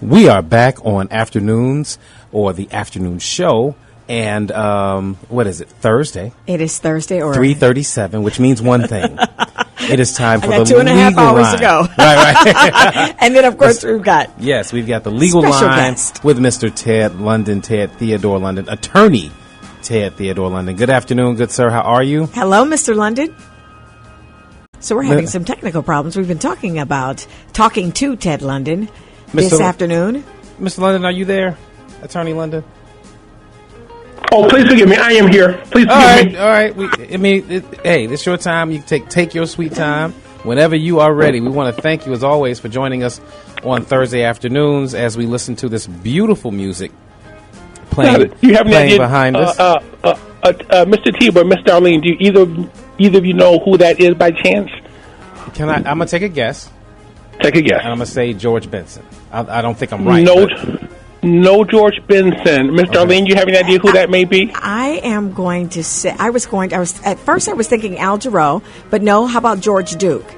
We are back on afternoons or the afternoon show. And what is it? Thursday. It is Thursday or 3:37, which means one thing. It is time for the legal line. I got 2.5 hours to go. Right. And then, of course, we've got we've got the legal special line guest with Mr. Ted London, Ted Theodore London, attorney Ted Theodore London. Good afternoon, good sir. How are you? Hello, Mr. London. So we're having some technical problems. We've been talking to Ted London this afternoon. Mr. London, are you there? Attorney London? Oh, please forgive me. I am here. Please forgive me. All right. Hey, it's your time. You take your sweet time whenever you are ready. We want to thank you, as always, for joining us on Thursday afternoons as we listen to this beautiful music playing behind us. Mr. Tebow, Miss Darlene, do either of you know who that is by chance? I'm going to take a guess. Take a guess. And I'm going to say George Benson. I don't think I'm right. No George Benson. Miss Darlene, you have any idea who that may be? I am going to say, at first I was thinking Al Jarreau, but no, how about George Duke?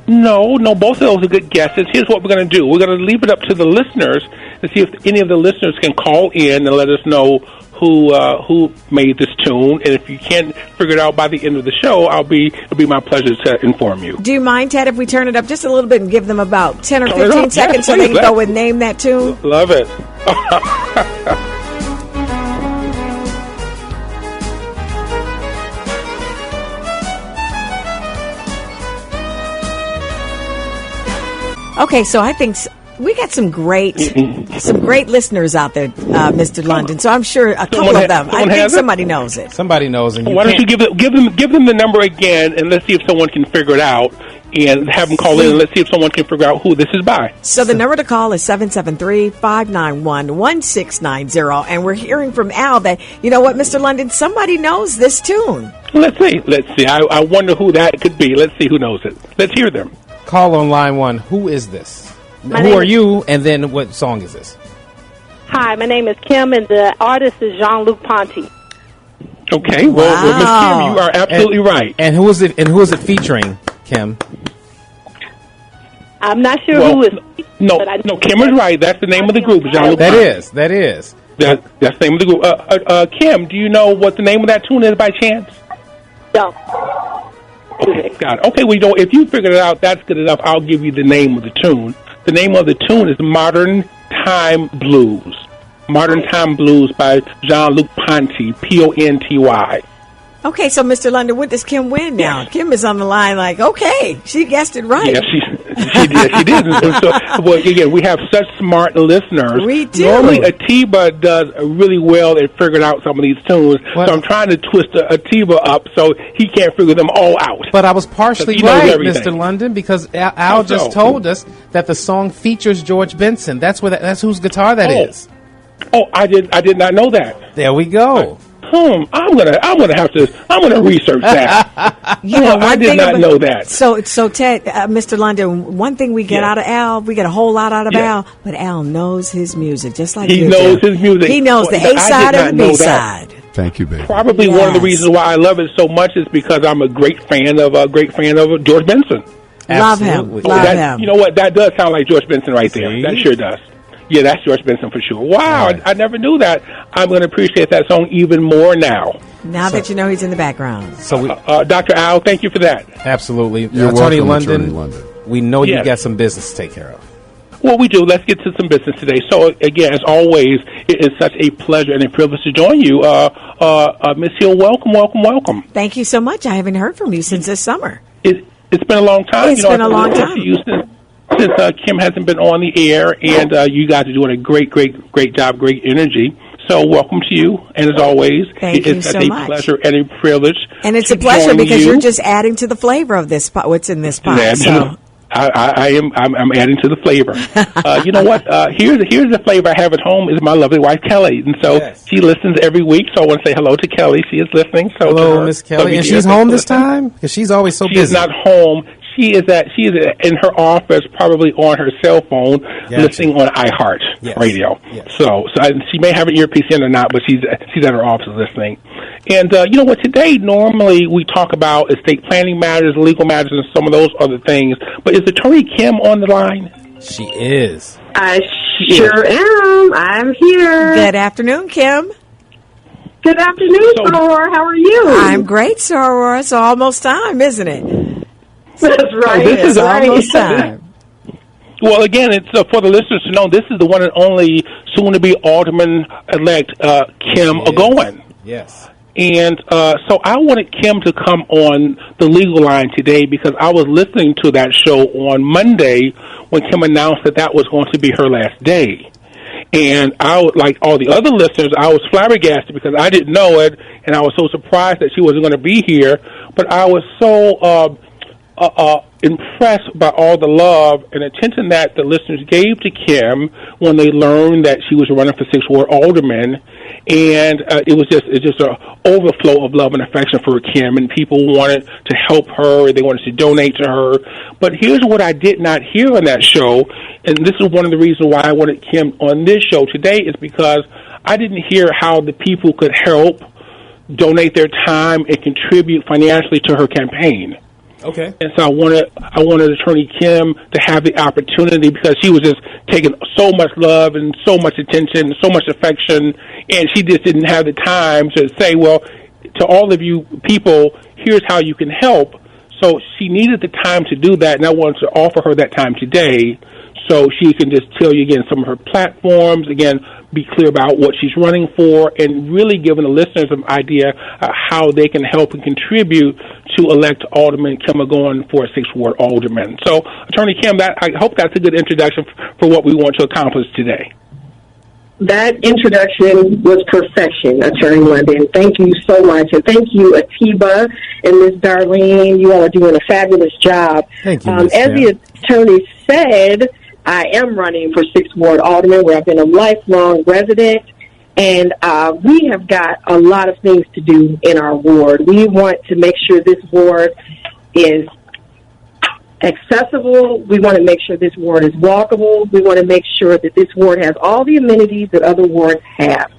No, both of those are good guesses. Here's what we're going to do. We're going to leave it up to the listeners to see if any of the listeners can call in and let us know who made this tune. And if you can't figure it out by the end of the show, it'll be my pleasure to inform you. Do you mind, Ted, if we turn it up just a little bit and give them about 10 or 15 seconds so they can go and name that tune? Love it. Okay, so I think we got some great listeners out there, Mr. London. So I'm sure a couple of them. I think somebody knows it. Somebody knows. And why don't you give them the number again, and let's see if someone can figure it out, and have them call in, and let's see if someone can figure out who this is by. So the number to call is 773-591-1690, and we're hearing from Al that, you know what, Mr. London, somebody knows this tune. Let's see. I wonder who that could be. Let's see who knows it. Let's hear them. Call on line one. Who is this? Who are you, and then what song is this? Hi, my name is Kim, and the artist is Jean-Luc Ponty. Okay, well, Miss Kim, you are absolutely right. And who is it? And who is it featuring, Kim? I'm not sure who is. No, Kim is right. That's the name of the group, Jean-Luc. That is. That's the name of the group. Kim, do you know what the name of that tune is by chance? No. Okay, got it. Okay, well, if you figured it out, that's good enough. I'll give you the name of the tune. The name of the tune is Modern Time Blues. Modern Time Blues by Jean-Luc Ponty, Ponty. Okay, so Mr. London, what does Kim win now? Yeah. Kim is on the line like, okay, she guessed it right. Yeah, she did. So, well, again, we have such smart listeners. We do. Normally, Atiba does really well at figuring out some of these tunes. What? So I'm trying to twist Atiba up so he can't figure them all out. But I was partially right, Mr. London, because Al just told us that the song features George Benson. That's whose guitar that is. Oh, I did not know that. There we go. I'm gonna research that. I did not know that. So Ted, Mr. London, one thing we get out of Al, we get a whole lot out of Al, but Al knows his music, just like he knows his music. He knows the A side and the B side. Thank you, baby. Probably one of the reasons why I love it so much is because I'm a great fan of George Benson. Love him. You know what? That does sound like George Benson right there. That sure does. Yeah, that's George Benson for sure. Wow, right. I never knew that. I'm going to appreciate that song even more now. Now that you know he's in the background. So, Dr. Al, thank you for that. Absolutely. You're Attorney welcome, London, Attorney London. We know you got some business to take care of. Well, we do. Let's get to some business today. So, again, as always, it is such a pleasure and a privilege to join you. Ms. Hill, welcome. Thank you so much. I haven't heard from you since this summer. It's been a long time. It's been a long time. Since Kim hasn't been on the air, and you guys are doing a great job, great energy. So welcome to you, and as always, it's such a pleasure and a privilege. And it's a pleasure because you're just adding to the flavor of this pot. What's in this pot? So. I'm adding to the flavor. You know what? Here's the flavor I have at home is my lovely wife Kelly, and so she listens every week. So I want to say hello to Kelly. She is listening. So hello, Miss Kelly. And she's home this time because she's always so busy. She's not home. She is in her office, probably on her cell phone, listening on iHeart Radio. Yes. So she may have an earpiece in or not, but she's at her office listening. And you know what? Today, normally we talk about estate planning matters, legal matters, and some of those other things. But is Attorney Kim on the line? She is. Sure am. I'm here. Good afternoon, Kim. Good afternoon, Soror. How are you? I'm great, Soror. It's almost time, isn't it? That's right. It's almost time. Well, again, it's for the listeners to know, this is the one and only soon-to-be Alderman-elect Kim Ogoin. Yes. And so I wanted Kim to come on the legal line today because I was listening to that show on Monday when Kim announced that was going to be her last day. And I, like all the other listeners, I was flabbergasted because I didn't know it, and I was so surprised that she wasn't going to be here. But I was so impressed by all the love and attention that the listeners gave to Kim when they learned that she was running for 6th Ward Alderman. And it's just an overflow of love and affection for Kim, and people wanted to help her, they wanted to donate to her. But here's what I did not hear on that show, and this is one of the reasons why I wanted Kim on this show today, is because I didn't hear how the people could help, donate their time, and contribute financially to her campaign. Okay. And so I wanted Attorney Kim to have the opportunity, because she was just taking so much love and so much attention, so much affection, and she just didn't have the time to say, well, to all of you people, here's how you can help. So she needed the time to do that, and I wanted to offer her that time today so she can just tell you again some of her platforms, again, be clear about what she's running for, and really giving the listeners an idea how they can help and contribute to elect Alderman Kim Ogoin for a 6th Ward Alderman. So, Attorney Kim, I hope that's a good introduction for what we want to accomplish today. That introduction was perfection, Attorney London. Thank you so much. And thank you, Atiba and Ms. Darlene. You all are doing a fabulous job. Thank you, as the attorney said, I am running for 6th Ward Alderman, where I've been a lifelong resident, and we have got a lot of things to do in our ward. We want to make sure this ward is accessible. We want to make sure this ward is walkable. We want to make sure that this ward has all the amenities that other wards have.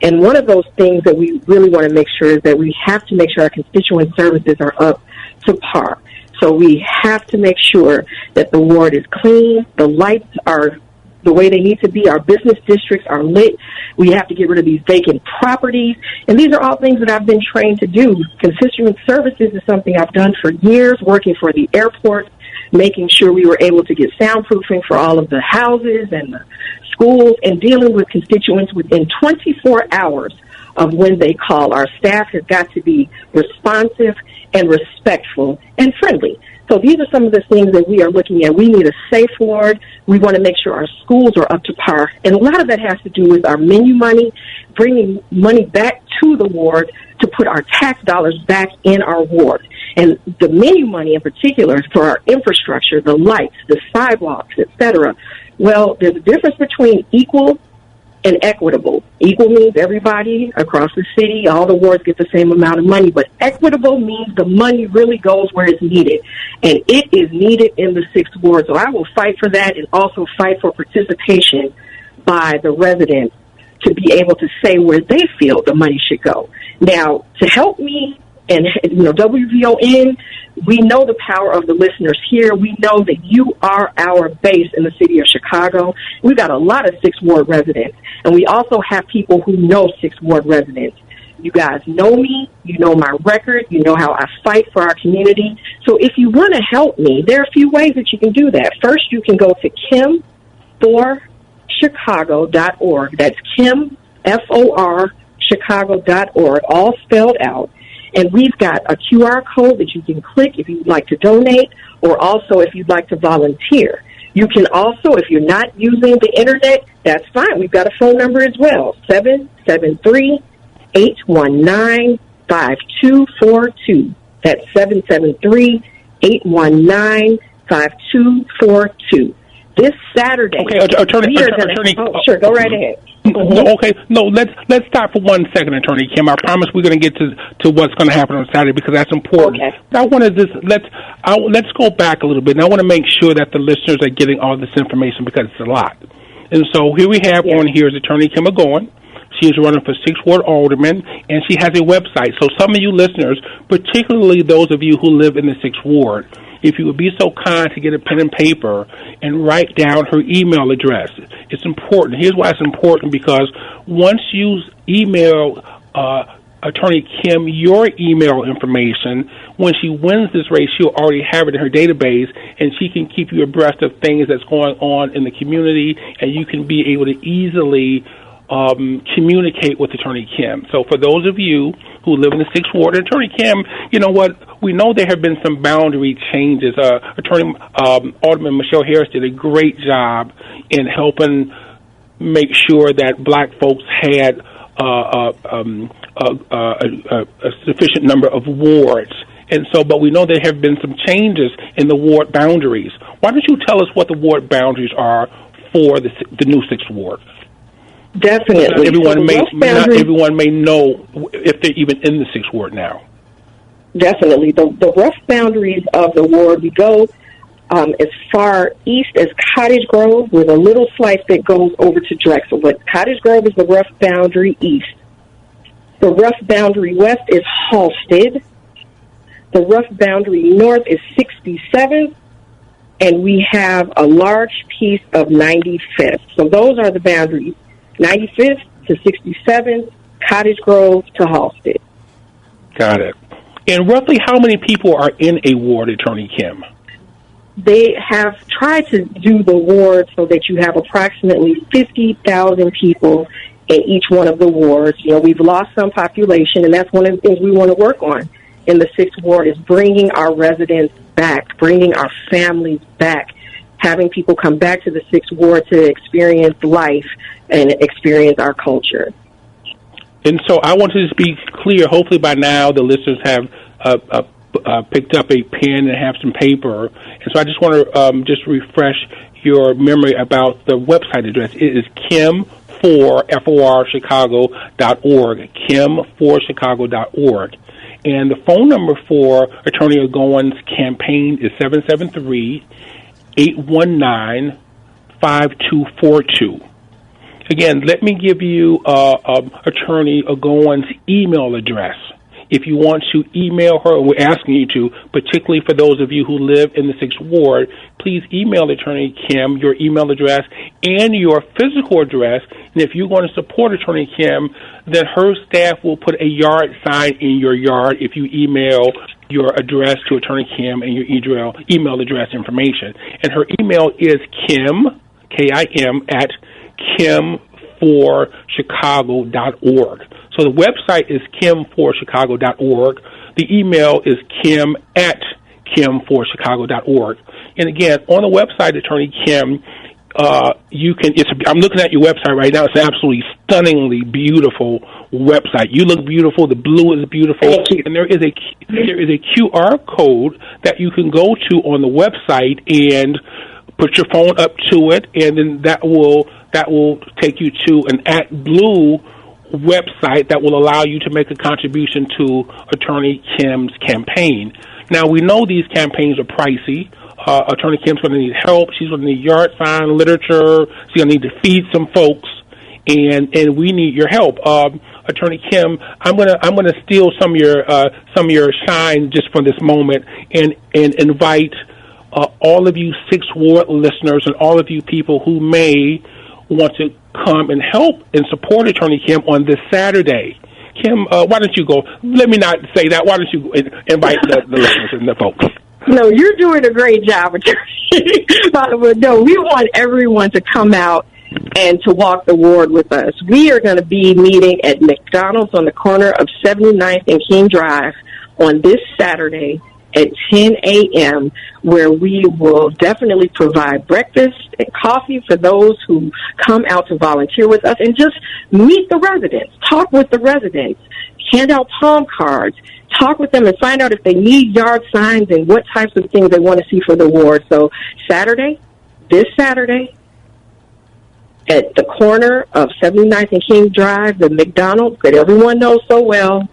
And one of those things that we really want to make sure is that we have to make sure our constituent services are up to par. So we have to make sure that the ward is clean, the lights are the way they need to be, our business districts are lit. We have to get rid of these vacant properties. And these are all things that I've been trained to do. Constituent services is something I've done for years, working for the airport, making sure we were able to get soundproofing for all of the houses and the schools, and dealing with constituents within 24 hours of when they call. Our staff has got to be responsive and respectful and friendly. So these are some of the things that we are looking at. We need a safe ward. We want to make sure our schools are up to par. And a lot of that has to do with our menu money, bringing money back to the ward to put our tax dollars back in our ward. And the menu money in particular is for our infrastructure, the lights, the sidewalks, etc. Well, there's a difference between equal and equitable. Equal means everybody across the city, all the wards get the same amount of money, but equitable means the money really goes where it's needed, and it is needed in the 6th Ward. So I will fight for that, and also fight for participation by the residents to be able to say where they feel the money should go. Now, to help me, and WVON, we know the power of the listeners here. We know that you are our base in the city of Chicago. We've got a lot of 6th Ward residents, and we also have people who know 6th Ward residents. You guys know me. You know my record. You know how I fight for our community. So if you want to help me, there are a few ways that you can do that. First, you can go to kimforchicago.org. That's Kim, F-O-R, Chicago.org, all spelled out. And we've got a QR code that you can click if you'd like to donate, or also if you'd like to volunteer. You can also, if you're not using the internet, that's fine. We've got a phone number as well, 773-819-5242. That's 773-819-5242. This Saturday, Attorney, sure, go right ahead. Let's stop for 1 second, Attorney Kim. I promise we're going to get to what's going to happen on Saturday, because that's important. Okay. Let's go back a little bit, and I want to make sure that the listeners are getting all this information, because it's a lot. And so here we have on here is Attorney Kim Ogoin. She is running for 6th Ward Alderman, and she has a website. So some of you listeners, particularly those of you who live in the 6th Ward, if you would be so kind to get a pen and paper and write down her email address. It's important. Here's why it's important, because once you email Attorney Kim your email information, when she wins this race, she'll already have it in her database, and she can keep you abreast of things that's going on in the community, and you can be able to easily communicate with Attorney Kim. So for those of you who live in the 6th Ward, Attorney Kim, you know what? We know there have been some boundary changes. Alderman Michelle Harris did a great job in helping make sure that black folks had a sufficient number of wards. And so, but we know there have been some changes in the ward boundaries. Why don't you tell us what the ward boundaries are for the new 6th Ward? Definitely. Not everyone may know if they're even in the 6th Ward now. Definitely. The rough boundaries of the ward, we go as far east as Cottage Grove with a little slice that goes over to Drexel. But Cottage Grove is the rough boundary east. The rough boundary west is Halsted. The rough boundary north is 67th. And we have a large piece of 95th. So those are the boundaries. 95th to 67th, Cottage Grove to Halsted. Got it. And roughly how many people are in a ward, Attorney Kim? They have tried to do the ward so that you have approximately 50,000 people in each one of the wards. You know, we've lost some population, and that's one of the things we want to work on in the 6th Ward is bringing our residents back, bringing our families back, having people come back to the 6th Ward to experience life and experience our culture. And so I want to just be clear. Hopefully by now the listeners have picked up a pen and have some paper. And so I just want to just refresh your memory about the website address. It is kim4chicago.org, kim4chicago.org. And the phone number for Attorney Ogoin's campaign is 773-819-5242. Again, let me give you Attorney Ogoin's email address. If you want to email her, and we're asking you to, particularly for those of you who live in the 6th Ward, please email Attorney Kim your email address and your physical address. And if you're going to support Attorney Kim, then her staff will put a yard sign in your yard if you email your address to Attorney Kim and your email address information. And her email is Kim, K-I-M, at kim4chicago.org. So the website is kim4chicago.org. The email is kim at kim4chicago.org. And again, on the website, Attorney Kim, you can. I'm looking at your website right now. It's an absolutely stunningly beautiful website. You look beautiful. The blue is beautiful. Thank you. And there is a QR code that you can go to on the website and put your phone up to it, and then that will take you to an ActBlue website that will allow you to make a contribution to Attorney Kim's campaign. Now, we know these campaigns are pricey. Attorney Kim's going to need help. She's going to need yard sign, literature. She's going to need to feed some folks, and we need your help. Attorney Kim, I'm gonna steal some of your shine just for this moment, and invite all of you 6th Ward listeners and all of you people who may want to come and help and support Attorney Kim on this Saturday. Kim, why don't you go? Let me not say that. Why don't you invite the listeners and the folks? No, you're doing a great job, Attorney. But no, we want everyone to come out and to walk the ward with us. We are going to be meeting at McDonald's on the corner of 79th and King Drive on this Saturday at 10 a.m., where we will definitely provide breakfast and coffee for those who come out to volunteer with us, and just meet the residents, talk with the residents, hand out palm cards, talk with them and find out if they need yard signs and what types of things they want to see for the ward. So this Saturday, at the corner of 79th and King Drive, the McDonald's that everyone knows so well,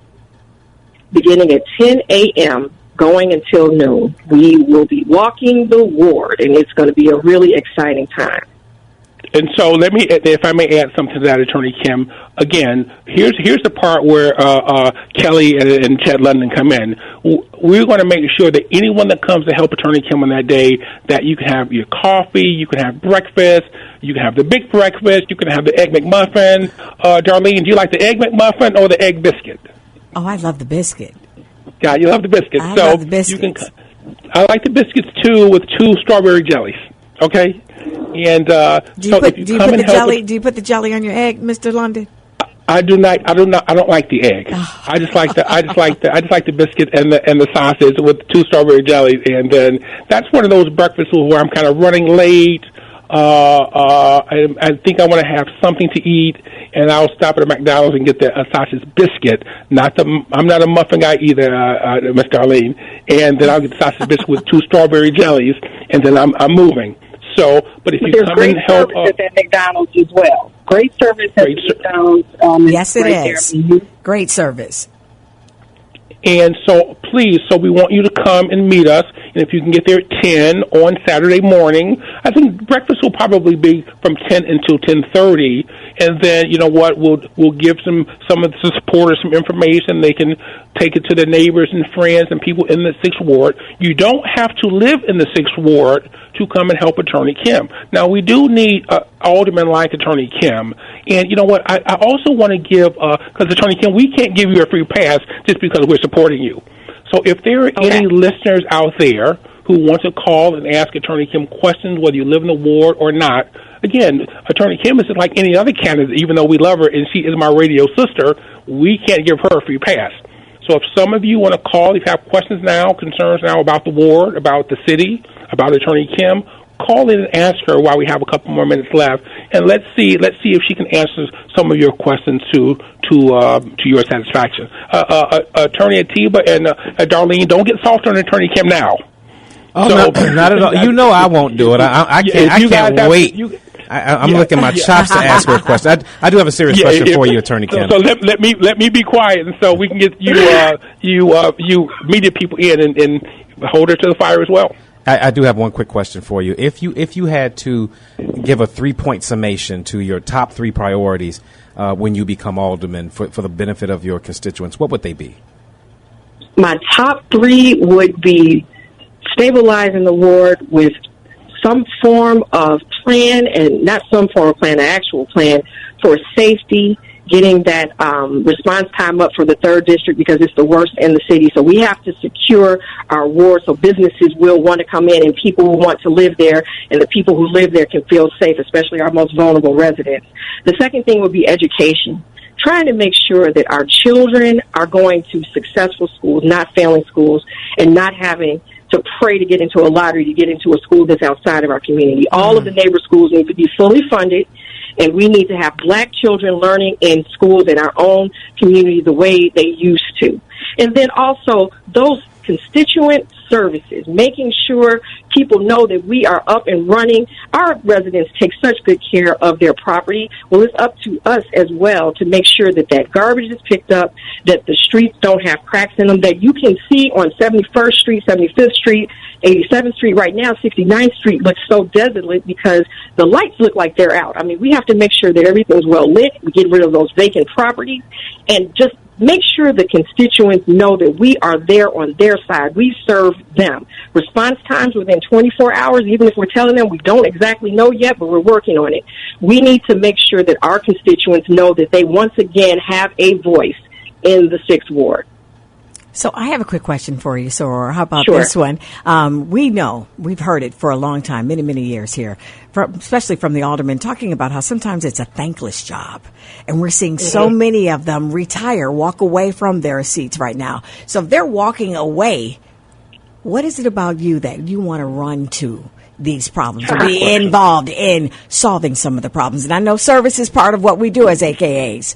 beginning at 10 a.m., going until noon. We will be walking the ward, and it's going to be a really exciting time. And so let me, if I may add something to that, Attorney Kim. Again, here's the part where Kelly and Ted London come in. We're going to make sure that anyone that comes to help Attorney Kim on that day, that you can have your coffee, you can have breakfast, you can have the big breakfast, you can have the Egg McMuffin. Darlene, do you like the Egg McMuffin or the Egg Biscuit? Oh, I love the biscuit. God, you love the biscuit. I love the biscuits. I like the biscuits too, with 2 strawberry jellies. Okay, and do you put the jelly on your egg, Mr. London? I do not. I don't like the egg. Oh. I just like the biscuit and the sausage with 2 strawberry jellies, and then that's one of those breakfasts where I'm kind of running late. I think I want to have something to eat, and I'll stop at a McDonald's and get the sausage biscuit. I'm not a muffin guy either, Miss Darlene. And then I'll get the sausage biscuit with 2 strawberry jellies, and then I'm moving. So, but if you come and help, at McDonald's as well. Great service at McDonald's. Yes, it is. Great service. And so, please, we want you to come and meet us. And if you can get there at 10 on Saturday morning, I think breakfast will probably be from 10 until 10:30. And then, you know what, we'll give some of the supporters some information. They can take it to their neighbors and friends and people in the 6th Ward. You don't have to live in the 6th Ward to come and help Attorney Kim. Now, we do need aldermen like Attorney Kim. And you know what, I also want to give, because Attorney Kim, we can't give you a free pass just because we're supporting you. So if there are any listeners out there who want to call and ask Attorney Kim questions, whether you live in the ward or not, again, Attorney Kim is like any other candidate, even though we love her and she is my radio sister, we can't give her a free pass. So if some of you want to call, if you have questions now, concerns now about the ward, about the city, about Attorney Kim, call in and ask her while we have a couple more minutes left, and let's see if she can answer some of your questions to your satisfaction. Attorney Atiba and Darlene, don't get soft on Attorney Kim now. Oh, so, no, not at all. You know I won't do it. I can't wait. I'm licking my chops to ask her a question. I do have a serious question for you, Attorney Kim. So let me be quiet, and so we can get you media people in and hold her to the fire as well. I do have one quick question for you. If you had to give a 3-point summation to your top 3 priorities when you become alderman for the benefit of your constituents, what would they be? My top 3 would be stabilizing the ward with some form of plan, and not some form of plan, an actual plan for safety, getting that response time up for the 3rd district because it's the worst in the city. So we have to secure our ward so businesses will want to come in and people will want to live there, and the people who live there can feel safe, especially our most vulnerable residents. The second thing would be education. Trying to make sure that our children are going to successful schools, not failing schools, and not having to pray to get into a lottery to get into a school that's outside of our community. All of the neighbor schools need to be fully funded, and we need to have black children learning in schools in our own community the way they used to. And then also those constituent services, making sure people know that we are up and running. Our residents take such good care of their property. Well, it's up to us as well to make sure that that garbage is picked up, that the streets don't have cracks in them, that you can see on 71st Street, 75th Street, 87th Street right now, 69th Street looks so desolate because the lights look like they're out. I mean, we have to make sure that everything's well lit. We get rid of those vacant properties and just make sure the constituents know that we are there on their side. We serve them. Response times within 24 hours, even if we're telling them we don't exactly know yet, but we're working on it. We need to make sure that our constituents know that they once again have a voice in the 6th Ward. So I have a quick question for you, Soror. How about Sure. this one? We know, we've heard it for a long time, many, many years here, especially from the aldermen, talking about how sometimes it's a thankless job. And we're seeing so many of them retire, walk away from their seats right now. So if they're walking away, what is it about you that you want to run to these problems or be involved in solving some of the problems? And I know service is part of what we do as AKAs.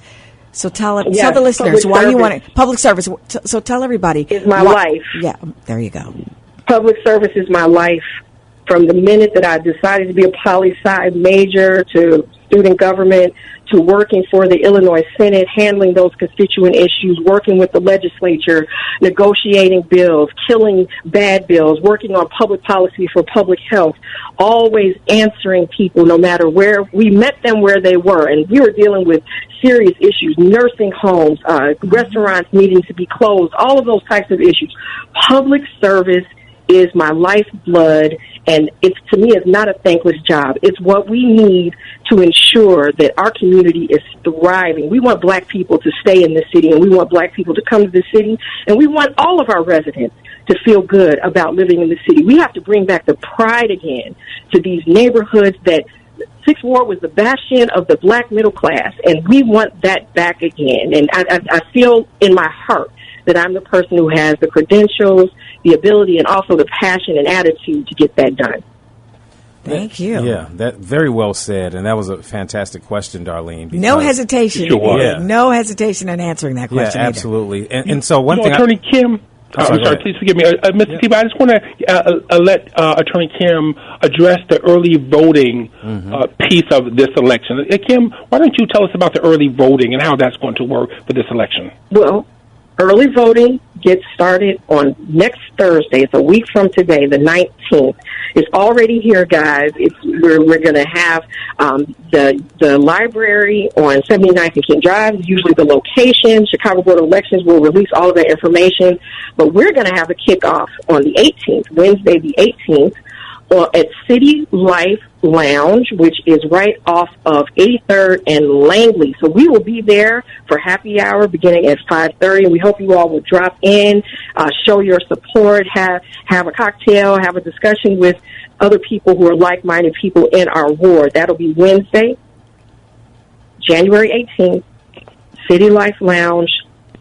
So tell the listeners why you want it. Public service. So tell everybody. It's my life. Yeah, there you go. Public service is my life. From the minute that I decided to be a poli-sci major to student government to working for the Illinois Senate, handling those constituent issues, working with the legislature, negotiating bills, killing bad bills, working on public policy for public health, always answering people no matter where. We met them where they were, and we were dealing with serious issues, nursing homes, restaurants needing to be closed, all of those types of issues. Public service is my lifeblood, and to me, it's not a thankless job. It's what we need to ensure that our community is thriving. We want black people to stay in the city, and we want black people to come to the city, and we want all of our residents to feel good about living in the city. We have to bring back the pride again to these neighborhoods that Sixth Ward was the bastion of the black middle class, and we want that back again. And I feel in my heart that I'm the person who has the credentials, the ability, and also the passion and attitude to get that done. Thank you. Yeah, that very well said, and that was a fantastic question, Darlene. No hesitation. Sure. Yeah. No hesitation in answering that question. Yeah, absolutely. And so one thing, Attorney Kim. I'm sorry, please forgive me. Mr. Steve, I just want to let Attorney Kim address the early voting piece of this election. Kim, why don't you tell us about the early voting and how that's going to work for this election? Well, early voting gets started on next Thursday. It's a week from today, the 19th. It's already here, guys. We're going to have the library on 79th and King Drive, usually the location. Chicago Board of Elections will release all of that information. But we're going to have a kickoff on the 18th, Wednesday the 18th, at City Life Lounge, which is right off of 83rd and Langley. So we will be there for happy hour beginning at 5:30, and we hope you all will drop in, show your support, have a cocktail, have a discussion with other people who are like-minded people in our ward. That'll be Wednesday, January 18th, City Life Lounge,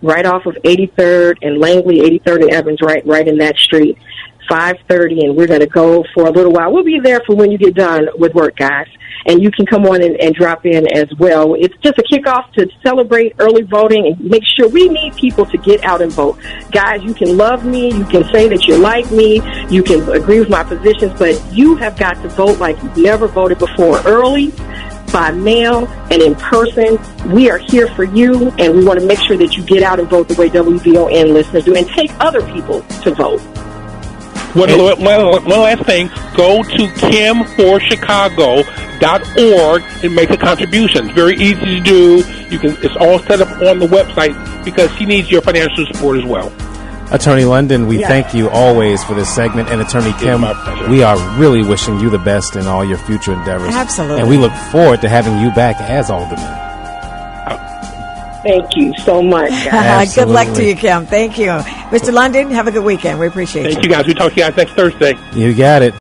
right off of 83rd and Langley, 83rd and Evans, right in that street. 5:30, and we're going to go for a little while. We'll be there for when you get done with work, guys, and you can come on and drop in as well. It's just a kickoff to celebrate early voting and make sure we need people to get out and vote. Guys, you can love me, you can say that you like me, you can agree with my positions, but you have got to vote like you've never voted before. Early, by mail, and in person. We are here for you, and we want to make sure that you get out and vote the way WVON listeners do, and take other people to vote. One last thing, go to kimforchicago.org and make a contribution. It's very easy to do. It's all set up on the website because she needs your financial support as well. Attorney London, we thank you always for this segment. And Attorney Kim, we are really wishing you the best in all your future endeavors. Absolutely. And we look forward to having you back as Alderman. Thank you so much, guys. Good luck to you, Kim. Thank you. Mr. London, have a good weekend. We appreciate you. Thank you, guys. We talk to you guys next Thursday. You got it.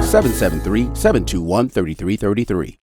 Call 773-721-3333.